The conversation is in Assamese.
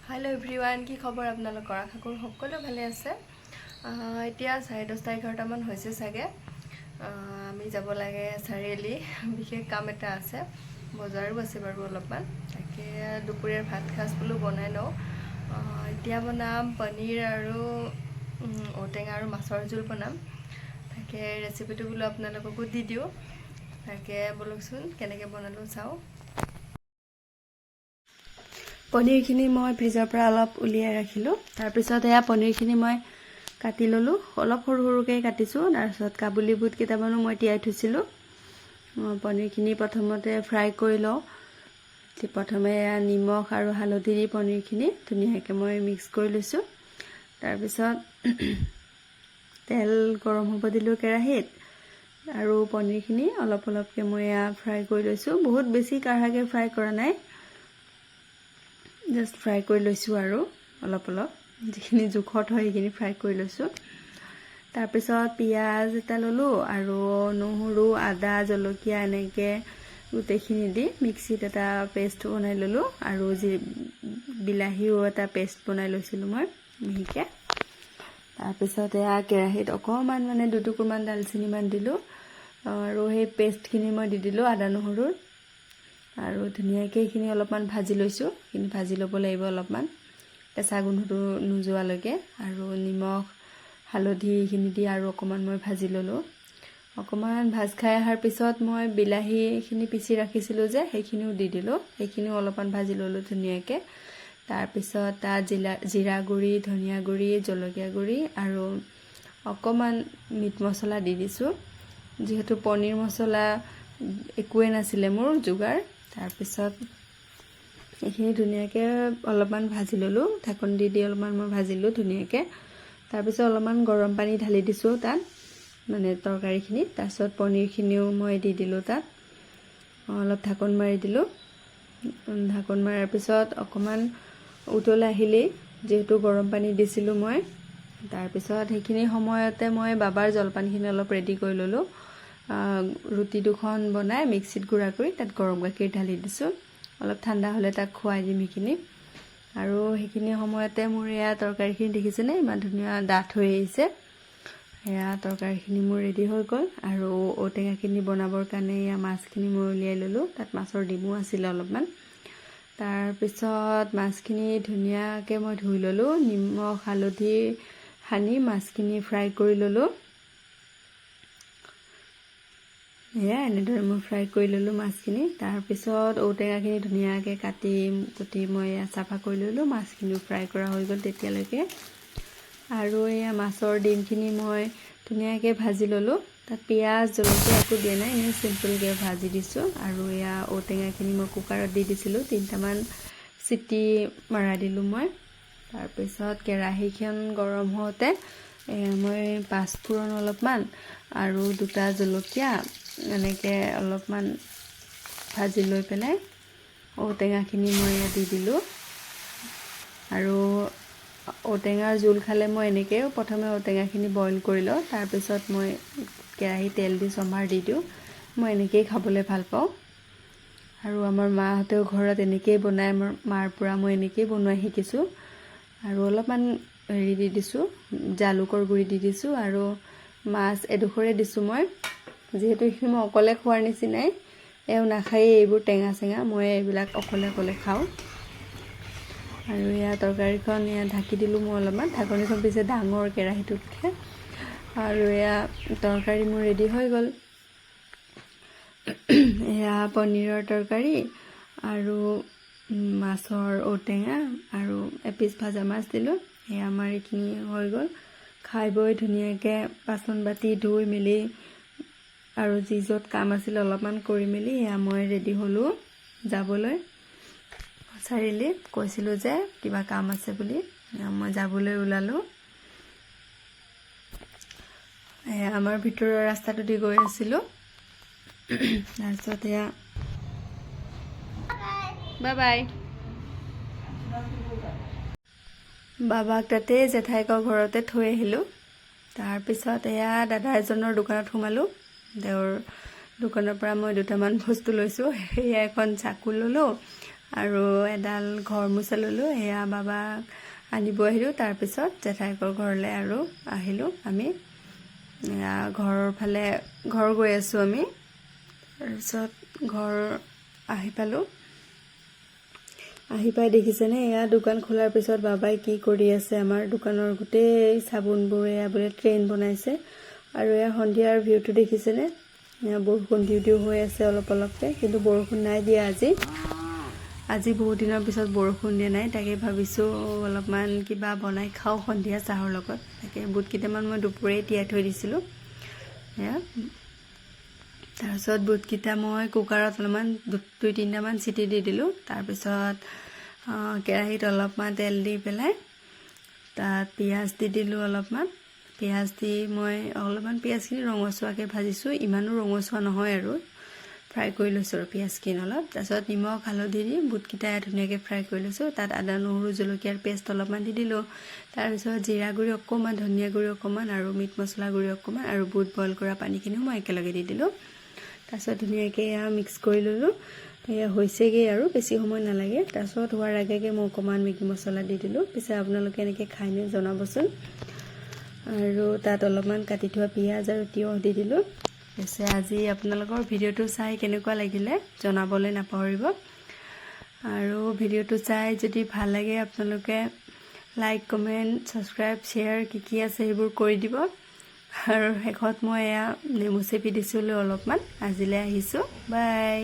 हेलो एभ्रिवान কি খবৰ আপোনালোকৰ আশা কৰোঁ সকলো ভালে আছে এতিয়া 10:30 মান হৈছে চাগে আমি যাব লাগে চাৰিআলি বিশেষ কাম এটা আছে বজাৰো আছে বাৰু অলপমান তাকে দুপৰীয়াৰ ভাত খাজ বুলো বনাই লওঁ এতিয়া বনাম পনীৰ আৰু ঔটেঙা আৰু মাছৰ জোল বনাম তাকে ৰেচিপিটো বুলো আপোনালোককো দি দিওঁ তাকে বলকচোন কেনেকৈ বনালোঁ চাওঁ পনীৰখিনি মই ফ্ৰিজৰ পৰা অলপ উলিয়াই ৰাখিলোঁ তাৰপিছত এয়া পনীৰখিনি মই কাটি ল'লোঁ অলপ সৰু সৰুকৈ কাটিছোঁ তাৰপিছত কাবুলী বুট কেইটামানো মই তিয়াই থৈছিলোঁ পনীৰখিনি প্ৰথমতে ফ্ৰাই কৰি লওঁ প্ৰথমে নিমখ আৰু হালধি দি পনীৰখিনি ধুনীয়াকৈ মই মিক্স কৰি লৈছোঁ তাৰপিছত তেল গৰম হ'ব দিলোঁ কেৰাহীত আৰু পনীৰখিনি অলপ অলপকৈ মই ফ্ৰাই কৰি লৈছোঁ বহুত বেছি কাঢ়াকৈ ফ্ৰাই কৰা নাই জাষ্ট ফ্ৰাই কৰি লৈছোঁ আৰু অলপ অলপ যিখিনি জোখত হয় সেইখিনি ফ্ৰাই কৰি লৈছোঁ তাৰপিছত পিঁয়াজ এটা ল'লোঁ আৰু নহৰু আদা জলকীয়া এনেকৈ গোটেইখিনি দি মিক্সিত এটা পেষ্ট বনাই ল'লোঁ আৰু বিলাহীও এটা পেষ্ট বনাই লৈছিলোঁ মই মিহিকৈ তাৰপিছত এয়া কেৰাহীত অকণমান মানে দুটুকুৰমান দালচেনিমান দিলোঁ আৰু সেই পেষ্টখিনি মই দি দিলোঁ আদা নহৰুৰ আৰু ধুনীয়াকৈ এইখিনি অলপমান ভাজি লৈছোঁ এইখিনি ভাজি ল'ব লাগিব অলপমান কেঁচা গোন্ধটো নোযোৱালৈকে আৰু নিমখ হালধি এইখিনি দি আৰু অকণমান মই ভাজি ল'লোঁ অকণমান ভাজ খাই অহাৰ পিছত মই বিলাহীখিনি পিচি ৰাখিছিলোঁ যে সেইখিনিও দি দিলোঁ সেইখিনিও অলপমান ভাজি ল'লোঁ ধুনীয়াকৈ তাৰপিছত তাত জিৰা গুড়ি ধনিয়া গুড়ি জলকীয়া গুড়ি আৰু অকণমান মিট মছলা দি দিছোঁ যিহেতু পনীৰ মছলা একোৱে নাছিলে মোৰ যোগাৰ তাৰপিছত এইখিনি ধুনীয়াকৈ অলপমান ভাজি ল'লোঁ ঢাকন দি অলপমান মই ভাজিলোঁ ধুনীয়াকৈ তাৰপিছত অলপমান গৰম পানী ঢালি দিছোঁ তাত মানে তৰকাৰীখিনি তাৰপিছত পনীৰখিনিও মই দি দিলোঁ তাত অলপ ঢাকন মাৰি দিলোঁ ঢাকন মৰাৰ পিছত অকণমান উতল আহিলেই যিহেতু গৰম পানী দিছিলোঁ মই তাৰপিছত সেইখিনি সময়তে মই বাবাৰ জলপানখিনি অলপ ৰেডি কৰি ল'লোঁ ৰুটি দুখন বনাই মিক্সিত গুড়া কৰি তাত গৰম গাখীৰ ঢালি দিছোঁ অলপ ঠাণ্ডা হ'লে তাক খুৱাই দিম সেইখিনি আৰু সেইখিনি সময়তে মোৰ এয়া তৰকাৰীখিনি দেখিছেনে ইমান ধুনীয়া ডাঠ হৈ আহিছে এয়া তৰকাৰীখিনি মোৰ ৰেডি হৈ গ'ল আৰু ঔটেঙাখিনি বনাবৰ কাৰণে এয়া মাছখিনি মই উলিয়াই ল'লোঁ তাত মাছৰ ডিমো আছিলে অলপমান তাৰপিছত মাছখিনি ধুনীয়াকৈ মই ধুই ল'লোঁ নিমখ হালধি সানি মাছখিনি ফ্ৰাই কৰি ল'লোঁ এয়া এনেদৰে মই ফ্ৰাই কৰি ল'লোঁ মাছখিনি তাৰপিছত ঔটেঙাখিনি ধুনীয়াকৈ কাটি কুটি মই চাফা কৰি ল'লোঁ মাছখিনিও ফ্ৰাই কৰা হৈ গ'ল তেতিয়ালৈকে আৰু এয়া মাছৰ ডিমখিনি মই ধুনীয়াকৈ ভাজি ল'লোঁ তাত পিঁয়াজ জলকীয়া একো দিয়া নাই এনেই চিম্পলকৈ ভাজি দিছোঁ আৰু এয়া ঔটেঙাখিনি মই কুকাৰত দি দিছিলোঁ 3টামান চিটি মৰাই দিলোঁ মই তাৰপিছত কেৰাহীখন গৰম হওঁতে মই পাঁচফোৰণ অলপমান আৰু 2টা জলকীয়া এনেকৈ অলপমান ভাজি লৈ পেলাই ঔটেঙাখিনি মই দি দিলোঁ আৰু ঔটেঙাৰ জোল খালে মই এনেকৈ প্ৰথমে ঔটেঙাখিনি বইল কৰি লওঁ তাৰপিছত মই কেৰাহী তেল দি চম্ভাৰ দি দিওঁ মই এনেকৈয়ে খাবলৈ ভাল পাওঁ আৰু আমাৰ মাহঁতেও ঘৰত এনেকৈয়ে বনায় আমাৰ মাৰ পৰা মই এনেকৈয়ে বনোৱা শিকিছোঁ আৰু অলপমান হেৰি দি দিছোঁ জালুকৰ গুড়ি দি দিছোঁ আৰু মাছ এডোখৰে দিছোঁ মই যিহেতু সেইখিনি মই অকলে খোৱাৰ নিচিনাই এওঁ নাখায়েই এইবোৰ টেঙা চেঙা মই এইবিলাক অকলে অকলে খাওঁ আৰু এয়া তৰকাৰীখন এয়া ঢাকি দিলোঁ মই অলপমান ঢাকনিখন পিছে ডাঙৰ কেৰাহীটোতকৈ আৰু এয়া তৰকাৰী মোৰ ৰেডি হৈ গ'ল এয়া পনীৰৰ তৰকাৰী আৰু মাছৰ ঔটেঙা আৰু এপিচ ভাজা মাছ দিলোঁ এয়া আমাৰ এইখিনি হৈ গ'ল খাই বৈ ধুনীয়াকৈ বাচন বাতি ধুই মেলি আৰু যি য'ত কাম আছিল অলপমান কৰি মেলি এয়া মই ৰেডি হ'লোঁ যাবলৈ চাৰিআলি কৈছিলোঁ যে কিবা কাম আছে বুলি মই যাবলৈ ওলালোঁ এয়া আমাৰ ভিতৰৰ ৰাস্তাটো দি গৈ আছিলোঁ তাৰপিছত এয়া বাই বাই বাবাক তাতে জেঠাইকৰ ঘৰতে থৈ আহিলোঁ তাৰপিছত এয়া দাদা এজনৰ দোকানত সোমালোঁ তেওঁৰ দোকানৰ পৰা মই 2টামান বস্তু লৈছোঁ সেয়া এখন চাকু ল'লোঁ আৰু এডাল ঘৰ মোচা ল'লোঁ, সেয়া বাবাক আনিব আহিলোঁ। তাৰপিছত জেঠাইকৰ ঘৰলৈ আৰু আহিলোঁ আমি, ঘৰৰ ফালে ঘৰ গৈ আছোঁ আমি। তাৰপিছত ঘৰ আহি পালোঁ, আহি পাই দেখিছেনে এয়া দোকান খোলাৰ পিছত বাবাই কি কৰি আছে। আমাৰ দোকানৰ গোটেই চাবোনবোৰ এয়া বোলে ট্ৰেইন বনাইছে। আৰু এয়া সন্ধিয়াৰ ভিউটো দেখিছেনে, এয়া বৰষুণ দিও দিও হৈ আছে অলপ অলপকৈ, কিন্তু বৰষুণ নাই দিয়া আজি বহুত দিনৰ পিছত বৰষুণ দিয়া নাই। তাকে ভাবিছোঁ অলপমান কিবা বনাই খাওঁ সন্ধিয়া চাহৰ লগত। তাকে বুট কেইটামান মই দুপৰীয়াই তিয়াই থৈ দিছিলোঁ। এয়া তাৰপিছত বুটকেইটা মই কুকাৰত অলপমান 2-3টামান চিটি দি দিলোঁ। তাৰপিছত কেৰাহীত অলপমান তেল দি পেলাই তাত পিঁয়াজ দি দিলোঁ অলপমান। পিঁয়াজ দি মই অলপমান পিঁয়াজখিনি ৰঙচুৱাকৈ ভাজিছোঁ, ইমানো ৰঙচুৱা নহয় আৰু ফ্ৰাই কৰি লৈছোঁ আৰু পিঁয়াজখিনি অলপ। তাৰপিছত নিমখ হালধি দি বুটকেইটা ধুনীয়াকৈ ফ্ৰাই কৰি লৈছোঁ। তাত আদা নহৰু জলকীয়াৰ পেষ্ট অলপমান দি দিলোঁ। তাৰপিছত জিৰা গুড়ি অকণমান, ধনিয়া গুড়ি অকণমান আৰু মিট মছলা গুড়ি অকণমান আৰু বুট বইল কৰা পানীখিনিও মই একেলগে দি দিলোঁ। তাৰপিছত ধুনীয়াকৈ এয়া মিক্স কৰি ল'লোঁ। এয়া হৈছেগৈ আৰু বেছি সময় নালাগে। তাৰপিছত হোৱাৰ আগে মই অকণমান মেগী মছলা দি দিলোঁ। পিছে আপোনালোকে এনেকৈ খায়নে জনাবচোন। আৰু তাত অলপমান কাটি থোৱা পিঁয়াজ আৰু তিয়ঁহ দি দিলোঁ। পিছে আজি আপোনালোকৰ ভিডিঅ'টো চাই কেনেকুৱা লাগিলে জনাবলৈ নাপাহৰিব। আৰু ভিডিঅ'টো চাই যদি ভাল লাগে আপোনালোকে লাইক, কমেণ্ট, ছাবস্ক্ৰাইব, শ্বেয়াৰ কি আছে সেইবোৰ কৰি দিব। আৰু শেষত মই এয়া নেমু চেপি দিছিলোঁ অলপমান। আজিলৈ আহিছোঁ, বাই।